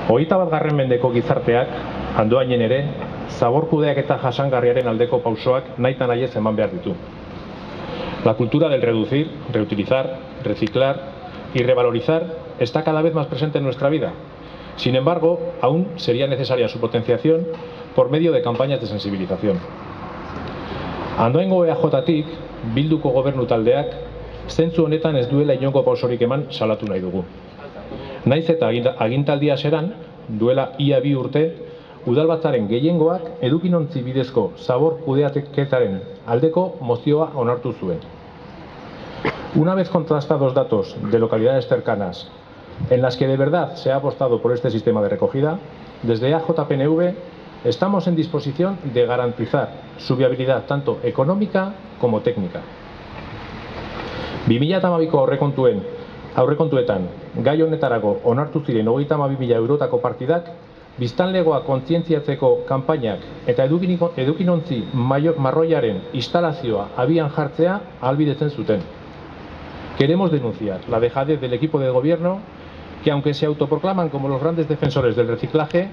21. mendeko gizarteak, Andoainen ere, zabor kudeaketa jasangarriaren aldeko pausoak nahita nahiez eman behar ditu. La cultura del reducir, reutilizar, reciclar y revalorizar está cada vez más presente en nuestra vida. Sin embargo, aún sería necesaria su potenciación por medio de campañas de sensibilización. Andoaingo EAJtik, Bilduko gobernu taldeak, zentzu honetan ez duela inongo pausorik eman salatu nahi dugu. Naiz eta agintaldia hasieran, duela ia 2 urte, udalbatzaren gehiengoak edukinontzi bidezko zabor kudeaketaren aldeko mozioa onartu zuen. Una vez contrastados datos de localidades cercanas en las que de verdad se ha apostado por este sistema de recogida, desde EAJ-PNV estamos en disposición de garantizar su viabilidad tanto económica como técnica. 2012ko aurrekontuetan gai honetarako onartu ziren 32.000 eurotako partidak biztanlegoa kontzientziatzeko kanpainak eta edukinontzi marroiaren instalazioa abian jartzea ahalbidetzen zuten. Queremos denunciar la dejadez del equipo de gobierno que, aunque se autoproclaman como los grandes defensores del reciclaje,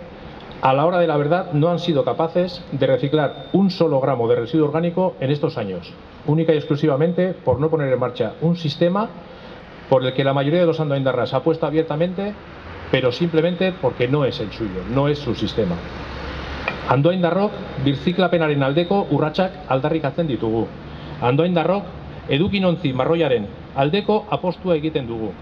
a la hora de la verdad no han sido capaces de reciclar un solo gramo de residuo orgánico en estos años, única y exclusivamente por no poner en marcha un sistema por el que la mayoría de los andoaindarras apuesta abiertamente, pero simplemente porque no es el suyo, no es su sistema. Andoaindarrok birziklapenaren aldeko urratsak aldarrikatzen ditugu. Andoaindarrok edukinontzi marroiaren aldeko apostua egiten dugu.